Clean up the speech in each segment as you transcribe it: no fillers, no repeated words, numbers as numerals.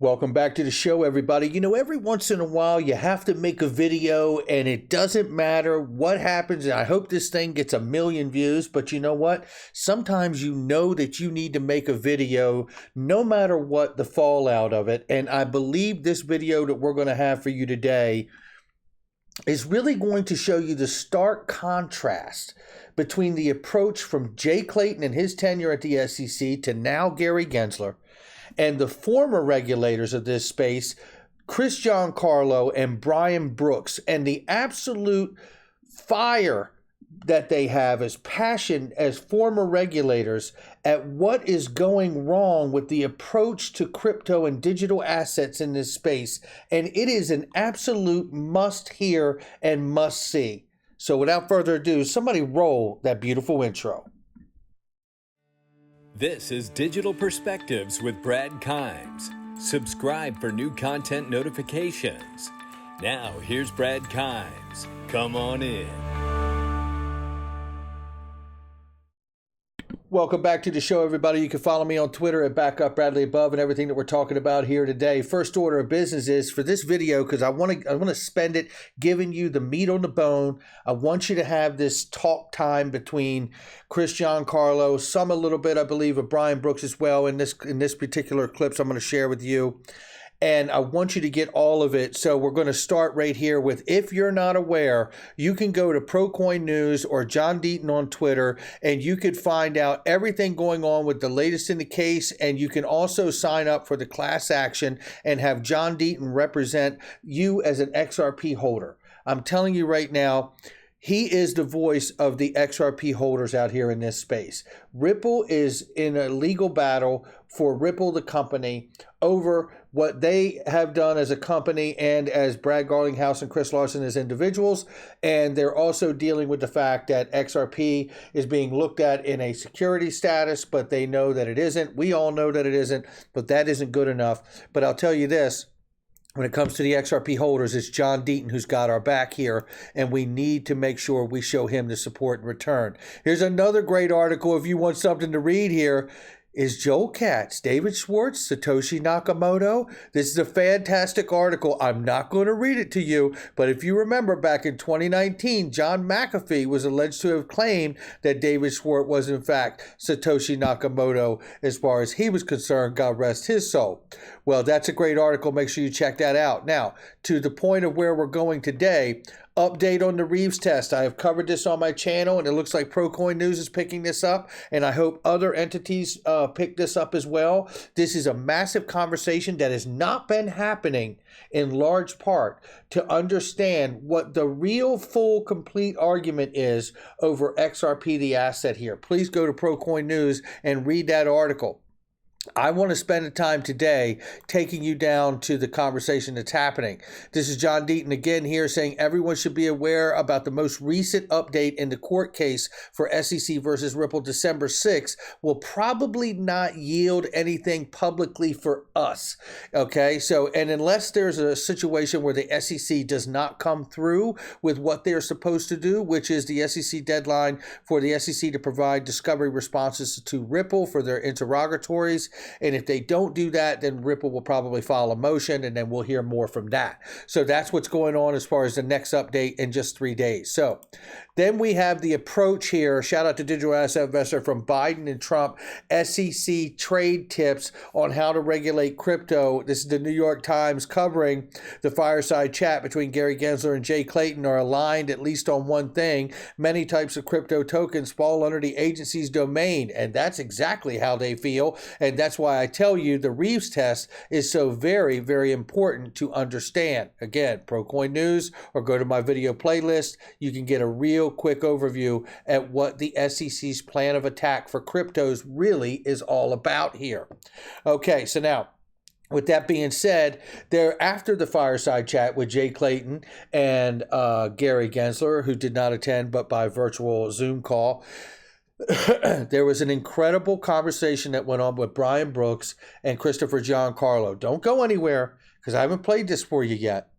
Welcome back to the show, everybody. You know, every once in a while you have to make a video and it doesn't matter what happens. I hope this thing gets 1 million views, but you know what? Sometimes you know that you need to make a video no matter what the fallout of it. And I believe this video that we're going to have for you today is really going to show you the stark contrast between the approach from Jay Clayton and his tenure at the SEC to now Gary Gensler, and the former regulators of this space, Chris Giancarlo and Brian Brooks, and the absolute fire that they have as passion as former regulators at what is going wrong with the approach to crypto and digital assets in this space. And it is an absolute must hear and must see. So without further ado, somebody roll that beautiful intro. This is Digital Perspectives with Brad Kimes. Subscribe for new content notifications. Now, here's Brad Kimes. Come on in. Welcome back to the show, everybody. You can follow me on Twitter at BackupBradleyAbove and everything that we're talking about here today. First order of business is for this video, because I want to spend it giving you the meat on the bone. I want you to have this talk time between Chris Giancarlo, some a little bit, I believe, of Brian Brooks as well in this particular clips I'm going to share with you. And I want you to get all of it. So we're going to start right here with, if you're not aware, you can go to ProCoin News or John Deaton on Twitter, and you could find out everything going on with the latest in the case. And you can also sign up for the class action and have John Deaton represent you as an XRP holder. I'm telling you right now, he is the voice of the XRP holders out here in this space. Ripple is in a legal battle for Ripple, the company, over what they have done as a company and as Brad Garlinghouse and Chris Larson as individuals. And they're also dealing with the fact that XRP is being looked at in a security status, but they know that it isn't. We all know that it isn't, but that isn't good enough. But I'll tell you this. When it comes to the XRP holders, it's John Deaton who's got our back here, and we need to make sure we show him the support in return. Here's another great article if you want something to read here. Is Joel Katz, David Schwartz, Satoshi Nakamoto? This is a fantastic article. I'm not going to read it to you, but if you remember back in 2019, John McAfee was alleged to have claimed that David Schwartz was in fact Satoshi Nakamoto as far as he was concerned, God rest his soul. Well, that's a great article. Make sure you check that out. Now, to the point of where we're going today, update on the Reeves test. I have covered this on my channel, and it looks like ProCoin News is picking this up, and I hope other entities pick this up as well. This is a massive conversation that has not been happening in large part to understand what the real, full, complete argument is over XRP, the asset here. Please go to ProCoin News and read that article. I want to spend the time today taking you down to the conversation that's happening. This is John Deaton again here saying everyone should be aware about the most recent update in the court case for SEC versus Ripple December 6th will probably not yield anything publicly for us. Okay, so and unless there's a situation where the SEC does not come through with what they're supposed to do, which is the SEC deadline for the SEC to provide discovery responses to Ripple for their interrogatories. And if they don't do that, then Ripple will probably file a motion, and then we'll hear more from that. So that's what's going on as far as the next update in just 3 days. So then we have the approach here. Shout out to Digital Asset Investor from Biden and Trump. SEC trade tips on how to regulate crypto. This is the New York Times covering the fireside chat between Gary Gensler and Jay Clayton are aligned at least on one thing. Many types of crypto tokens fall under the agency's domain, and that's exactly how they feel. And that's why I tell you the Reeves test is so very, very important to understand. Again, ProCoin News, or go to my video playlist. You can get a real quick overview at what the SEC's plan of attack for cryptos really is all about here. Okay, so now, with that being said, after the fireside chat with Jay Clayton and Gary Gensler, who did not attend but by virtual Zoom call, there was an incredible conversation that went on with Brian Brooks and Christopher Giancarlo. Don't go anywhere, because I haven't played this for you yet.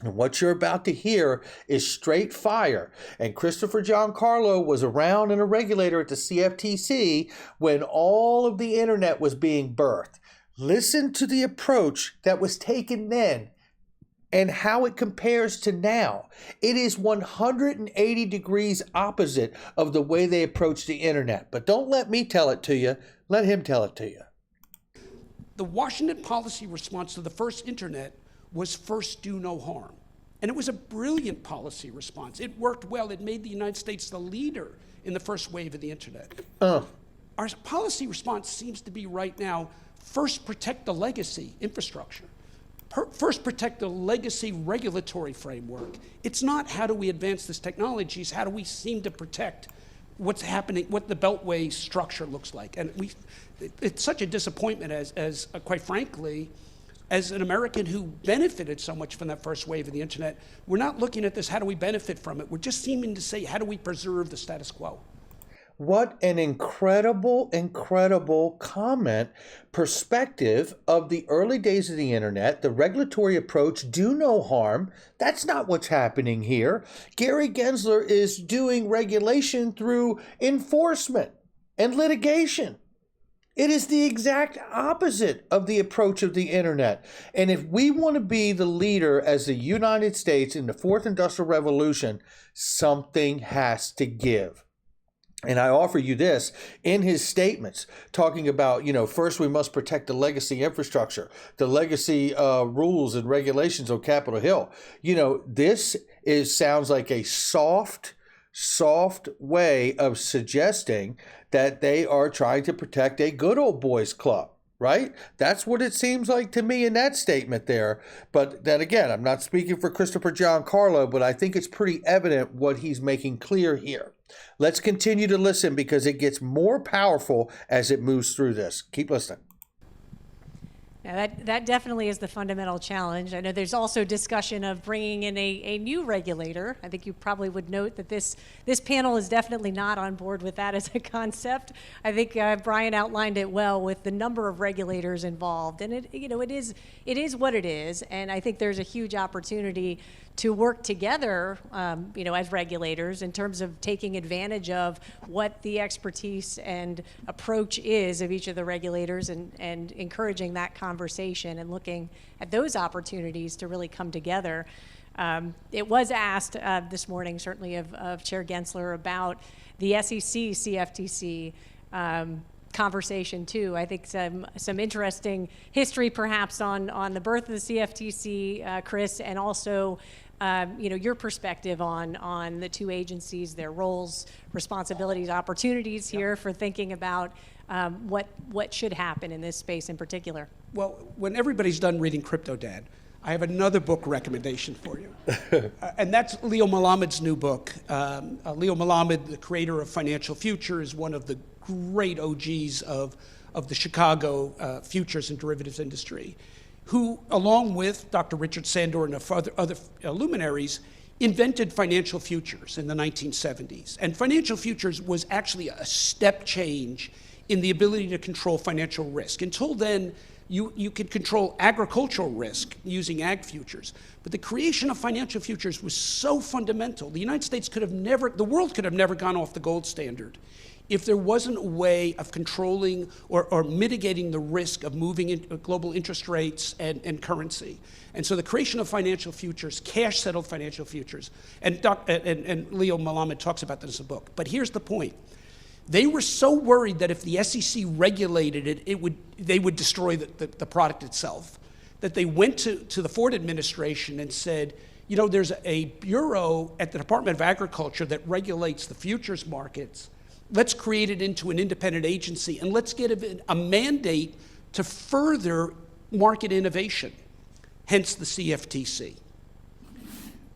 And what you're about to hear is straight fire. And Christopher Giancarlo was around and a regulator at the CFTC when all of the internet was being birthed. Listen to the approach that was taken then and how it compares to now. It is 180 degrees opposite of the way they approach the internet. But don't let me tell it to you. Let him tell it to you. The Washington policy response to the first internet was first do no harm. And it was a brilliant policy response. It worked well. It made the United States the leader in the first wave of the internet. Our policy response seems to be right now, first protect the legacy infrastructure. First protect the legacy regulatory framework. It's not how do we advance this technology, it's how do we seem to protect what's happening, what the Beltway structure looks like. And it's such a disappointment as quite frankly, as an American who benefited so much from that first wave of the internet, we're not looking at this, how do we benefit from it? We're just seeming to say, how do we preserve the status quo? What an incredible, incredible comment, perspective of the early days of the internet, the regulatory approach, do no harm. That's not what's happening here. Gary Gensler is doing regulation through enforcement and litigation. It is the exact opposite of the approach of the internet. And if we want to be the leader as the United States in the fourth industrial revolution, something has to give. And I offer you this in his statements, talking about, first we must protect the legacy infrastructure, the legacy rules and regulations on Capitol Hill. This sounds like a soft way of suggesting that they are trying to protect a good old boys club, right? That's what it seems like to me in that statement there. But then again, I'm not speaking for Christopher Giancarlo, but I think it's pretty evident what he's making clear here. Let's continue to listen because it gets more powerful as it moves through this. Keep listening. Now that definitely is the fundamental challenge. I know there's also discussion of bringing in a new regulator. I think you probably would note that this panel is definitely not on board with that as a concept. I think Brian outlined it well with the number of regulators involved, and it is what it is. And I think there's a huge opportunity to work together, as regulators in terms of taking advantage of what the expertise and approach is of each of the regulators and encouraging that conversation and looking at those opportunities to really come together. It was asked this morning, certainly of Chair Gensler, about the SEC CFTC conversation too. I think some interesting history perhaps on the birth of the CFTC, Chris, and also your perspective on the two agencies, their roles, responsibilities, opportunities here for thinking about what should happen in this space in particular. Well, when everybody's done reading Crypto Dad, I have another book recommendation for you. And that's Leo Malamud's new book. Leo Malamud, the creator of Financial Future, is one of the great OGs of the Chicago futures and derivatives industry, who, along with Dr. Richard Sandor and other luminaries, invented financial futures in the 1970s. And financial futures was actually a step change in the ability to control financial risk. Until then, you could control agricultural risk using ag futures. But the creation of financial futures was so fundamental. The United States the world could have never gone off the gold standard if there wasn't a way of controlling or mitigating the risk of moving in global interest rates and currency. And so the creation of financial futures, cash-settled financial futures, and Leo Malamud talks about this in the book. But here's the point. They were so worried that if the SEC regulated it, they would destroy the product itself, that they went to the Ford administration and said, there's a bureau at the Department of Agriculture that regulates the futures markets. Let's create it into an independent agency, and let's get a mandate to further market innovation, hence the CFTC.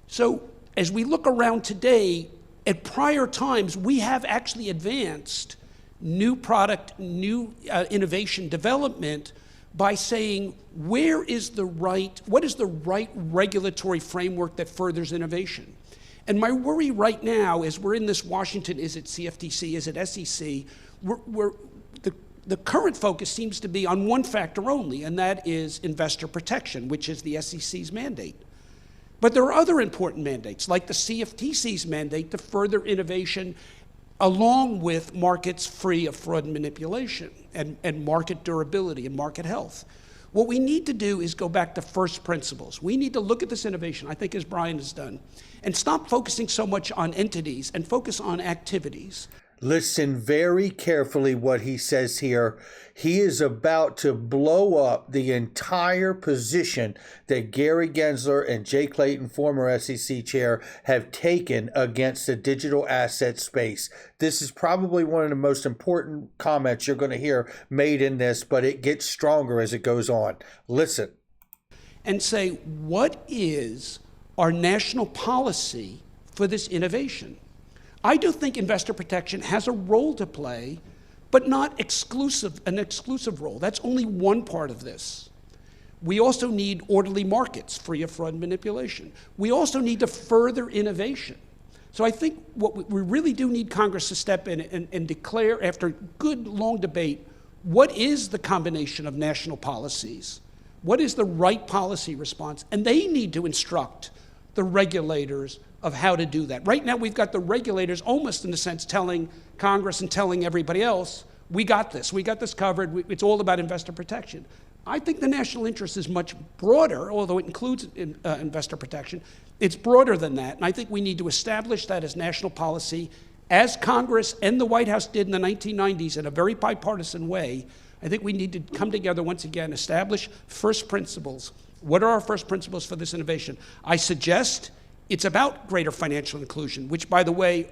So as we look around today, at prior times, we have actually advanced new product, new innovation development by saying, what is the right regulatory framework that furthers innovation? And my worry right now is we're in this Washington, is it CFTC, is it SEC? The current focus seems to be on one factor only, and that is investor protection, which is the SEC's mandate. But there are other important mandates, like the CFTC's mandate to further innovation along with markets free of fraud and manipulation and market durability and market health. What we need to do is go back to first principles. We need to look at this innovation, I think as Brian has done, and stop focusing so much on entities and focus on activities. Listen very carefully what he says here. He is about to blow up the entire position that Gary Gensler and Jay Clayton, former SEC chair, have taken against the digital asset space. This is probably one of the most important comments you're going to hear made in this, but it gets stronger as it goes on. Listen. And say, what is our national policy for this innovation? I do think investor protection has a role to play, but not an exclusive role. That's only one part of this. We also need orderly markets free of fraud and manipulation. We also need to further innovation. So I think what we really do need Congress to step in and declare, after good, long debate, what is the combination of national policies? What is the right policy response? And they need to instruct the regulators of how to do that. Right now, we've got the regulators almost, in a sense, telling Congress and telling everybody else, we got this covered, it's all about investor protection. I think the national interest is much broader, although it includes investor protection. It's broader than that, and I think we need to establish that as national policy, as Congress and the White House did in the 1990s in a very bipartisan way. I think we need to come together once again, establish first principles. What are our first principles for this innovation? I suggest it's about greater financial inclusion, which, by the way,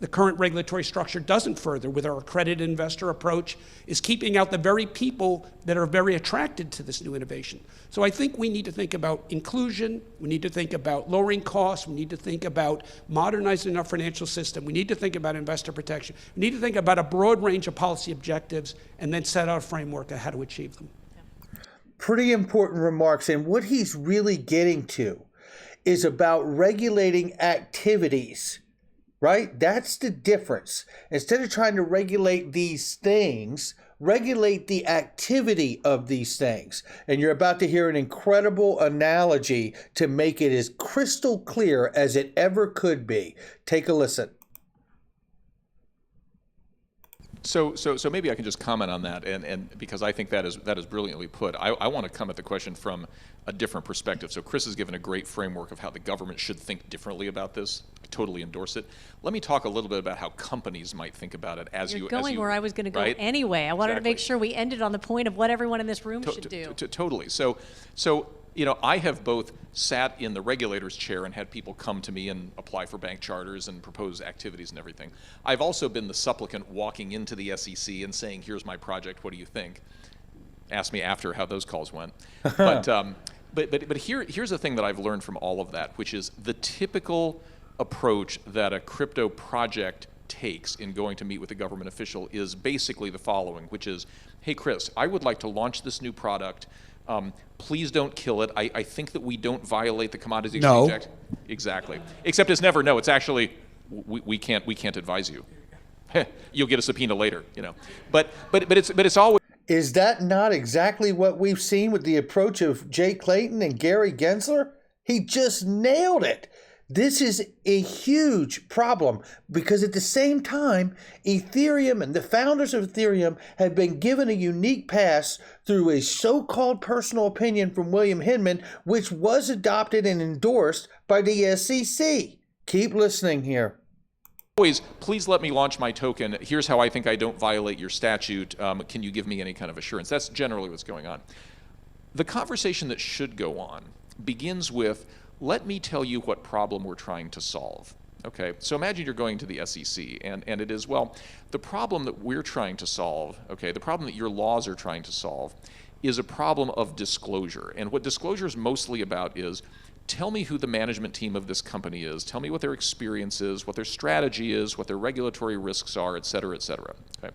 the current regulatory structure doesn't further with our accredited investor approach, is keeping out the very people that are very attracted to this new innovation. So I think we need to think about inclusion, we need to think about lowering costs, we need to think about modernizing our financial system, we need to think about investor protection, we need to think about a broad range of policy objectives and then set out a framework of how to achieve them. Pretty important remarks, and what he's really getting to is about regulating activities, right? That's the difference. Instead of trying to regulate these things, regulate the activity of these things. And you're about to hear an incredible analogy to make it as crystal clear as it ever could be. Take a listen. So maybe I can just comment on that, and because I think that is brilliantly put. I want to come at the question from a different perspective. So Chris has given a great framework of how the government should think differently about this. I totally endorse it. Let me talk a little bit about how companies might think about it You're going where I was going to go right? anyway. I wanted Exactly. to make sure we ended on the point of what everyone in this room should do. Totally. So I have both sat in the regulator's chair and had people come to me and apply for bank charters and propose activities and everything. I've also been the supplicant walking into the SEC and saying, here's my project, what do you think? Ask me after how those calls went. But here's the thing that I've learned from all of that, which is the typical approach that a crypto project takes in going to meet with a government official is basically the following, which is, hey, Chris, I would like to launch this new product. Please don't kill it. I think that we don't violate the Commodity Exchange Act. Exactly. Except it's never no. It's actually we can't advise you. You'll get a subpoena later. But it's always. Is that not exactly what we've seen with the approach of Jay Clayton and Gary Gensler? He just nailed it. This is a huge problem because at the same time, Ethereum and the founders of Ethereum have been given a unique pass through a so-called personal opinion from William Hinman, which was adopted and endorsed by the SEC. Keep listening here. Always, please let me launch my token. Here's how I think I don't violate your statute. Can you give me any kind of assurance? That's generally what's going on. The conversation that should go on begins with, let me tell you what problem we're trying to solve. Okay, so imagine you're going to the SEC, and it is, well, the problem that we're trying to solve, okay, the problem that your laws are trying to solve is a problem of disclosure. And what disclosure is mostly about is, tell me who the management team of this company is, tell me what their experience is, what their strategy is, what their regulatory risks are, et cetera, et cetera. Okay.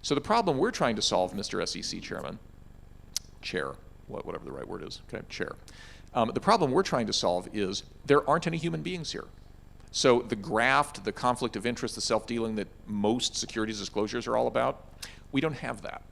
So the problem we're trying to solve, Mr. SEC Chair, whatever the right word is, okay, Chair. The problem we're trying to solve is there aren't any human beings here. So the graft, the conflict of interest, the self-dealing that most securities disclosures are all about, we don't have that.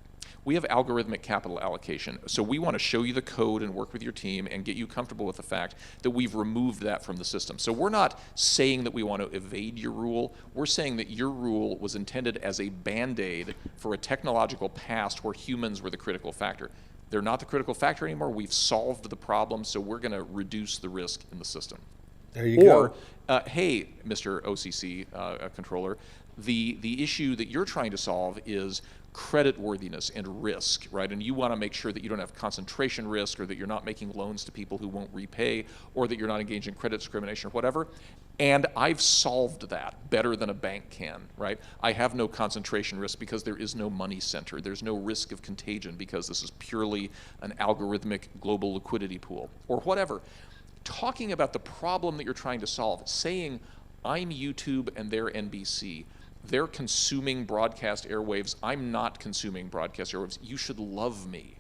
We have algorithmic capital allocation. So we want to show you the code and work with your team and get you comfortable with the fact that we've removed that from the system. So we're not saying that we want to evade your rule. We're saying that your rule was intended as a Band-Aid for a technological past where humans were the critical factor. They're not the critical factor anymore. We've solved the problem, so we're going to reduce the risk in the system. There you go. Hey, Mr. OCC controller, the issue that you're trying to solve is creditworthiness and risk, right? And you want to make sure that you don't have concentration risk, or that you're not making loans to people who won't repay, or that you're not engaged in credit discrimination or whatever. And I've solved that better than a bank can, right? I have no concentration risk because there is no money center. There's no risk of contagion because this is purely an algorithmic global liquidity pool, or whatever. Talking about the problem that you're trying to solve, saying, I'm YouTube and they're NBC. They're consuming broadcast airwaves. I'm not consuming broadcast airwaves. You should love me.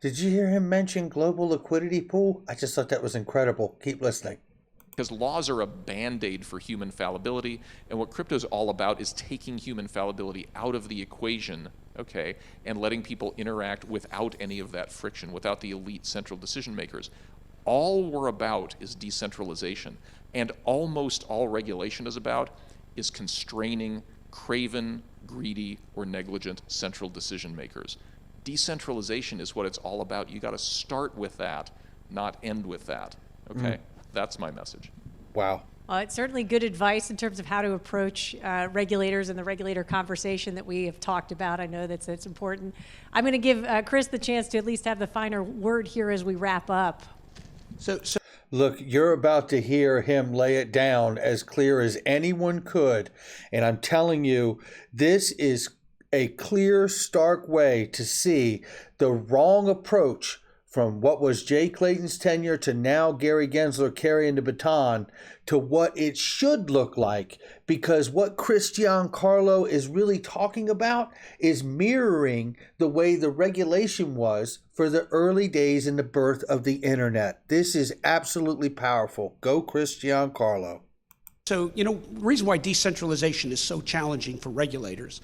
Did you hear him mention global liquidity pool? I just thought that was incredible. Keep listening. Because laws are a Band-Aid for human fallibility, and what crypto is all about is taking human fallibility out of the equation, okay, and letting people interact without any of that friction, without the elite central decision makers. All we're about is decentralization, and almost all regulation is about is constraining craven, greedy, or negligent central decision makers. Decentralization is what it's all about. You got to start with that, not end with that. Okay, that's my message. Wow. It's certainly good advice in terms of how to approach regulators and the regulator conversation that we have talked about. I know that's important. I'm going to give Chris the chance to at least have the finer word here as we wrap up. So Look, you're about to hear him lay it down as clear as anyone could. And I'm telling you, this is a clear, stark way to see the wrong approach from what was Jay Clayton's tenure to now Gary Gensler carrying the baton to what it should look like. Because what Chris Giancarlo is really talking about is mirroring the way the regulation was for the early days in the birth of the internet. This is absolutely powerful. Go Chris Giancarlo. So, the reason why decentralization is so challenging for regulators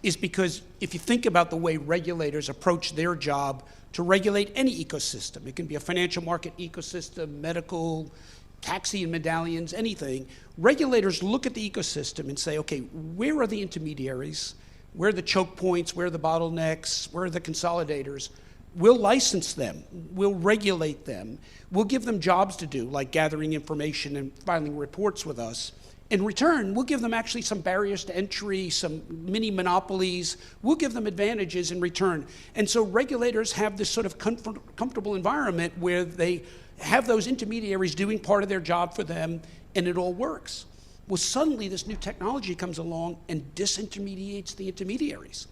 is because if you think about the way regulators approach their job to regulate any ecosystem, it can be a financial market ecosystem, medical, taxi and medallions, anything. Regulators look at the ecosystem and say, okay, where are the intermediaries? Where are the choke points? Where are the bottlenecks? Where are the consolidators? We'll license them. We'll regulate them. We'll give them jobs to do, like gathering information and filing reports with us. In return, we'll give them actually some barriers to entry, some mini monopolies. We'll give them advantages in return. And so regulators have this sort of comfortable environment where they have those intermediaries doing part of their job for them, and it all works. Well, suddenly this new technology comes along and disintermediates the intermediaries.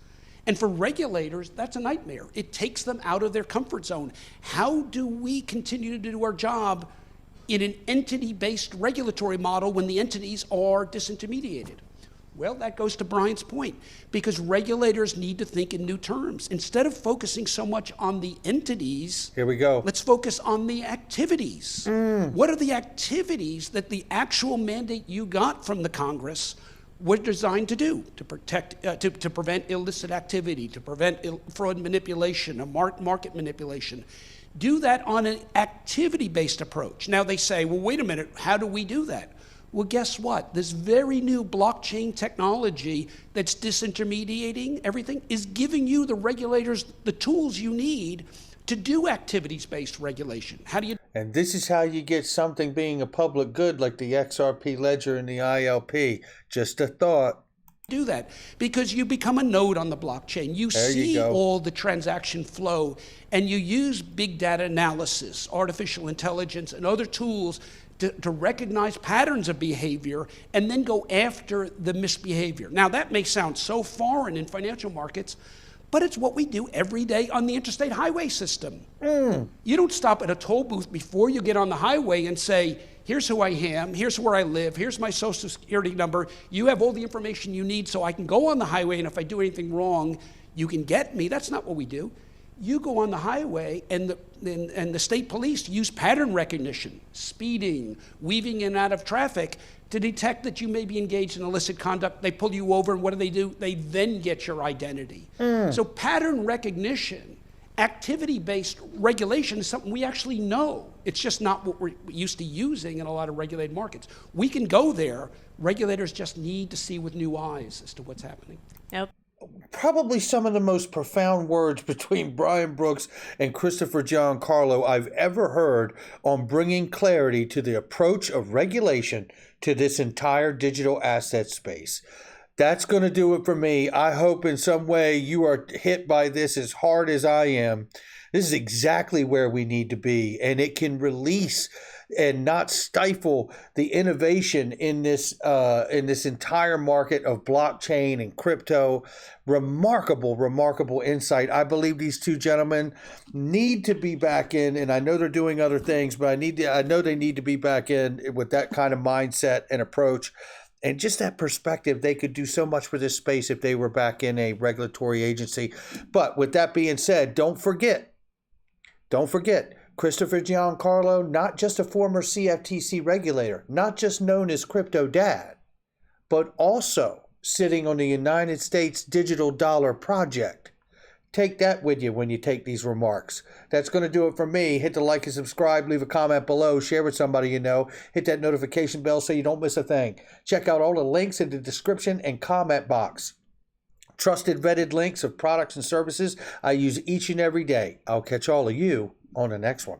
And for regulators, that's a nightmare. It takes them out of their comfort zone. How do we continue to do our job in an entity-based regulatory model when the entities are disintermediated? Well, that goes to Brian's point, because regulators need to think in new terms. Instead of focusing so much on the entities, here we go. Let's focus on the activities. What are the activities that the actual mandate you got from the Congress were designed to do? To protect, to prevent illicit activity, to prevent fraud manipulation, market manipulation. Do that on an activity-based approach. Now they say, well, wait a minute, how do we do that? Well, guess what? This very new blockchain technology that's disintermediating everything is giving you, the regulators, the tools you need to do activities-based regulation. How do you? And this is how you get something being a public good like the XRP ledger and the ILP. Just a thought. Do that because you become a node on the blockchain. You see all the transaction flow, and you use big data analysis, artificial intelligence, and other tools to recognize patterns of behavior and then go after the misbehavior. Now, that may sound so foreign in financial markets, but it's what we do every day on the interstate highway system. You don't stop at a toll booth before you get on the highway and say, here's who I am, here's where I live, here's my social security number, you have all the information you need so I can go on the highway, and if I do anything wrong, you can get me. That's not what we do. You go on the highway, and the state police use pattern recognition, speeding, weaving in and out of traffic, to detect that you may be engaged in illicit conduct. They pull you over, and what do? They then get your identity. So pattern recognition, activity-based regulation is something we actually know. It's just not what we're used to using in a lot of regulated markets. We can go there. Regulators just need to see with new eyes as to what's happening. Nope. Probably some of the most profound words between Brian Brooks and Christopher Giancarlo I've ever heard on bringing clarity to the approach of regulation to this entire digital asset space. That's going to do it for me. I hope in some way you are hit by this as hard as I am. This is exactly where we need to be, and it can release and not stifle the innovation in this entire market of blockchain and crypto. Remarkable insight. I believe these two gentlemen need to be back in, and I know they're doing other things, but I know they need to be back in with that kind of mindset and approach. And just that perspective, they could do so much for this space if they were back in a regulatory agency. But with that being said, don't forget, Christopher Giancarlo, not just a former CFTC regulator, not just known as Crypto Dad, but also sitting on the United States Digital Dollar Project. Take that with you when you take these remarks. That's going to do it for me. Hit the like and subscribe, leave a comment below, share with somebody you know, hit that notification bell so you don't miss a thing. Check out all the links in the description and comment box. Trusted, vetted links of products and services I use each and every day. I'll catch all of you on the next one.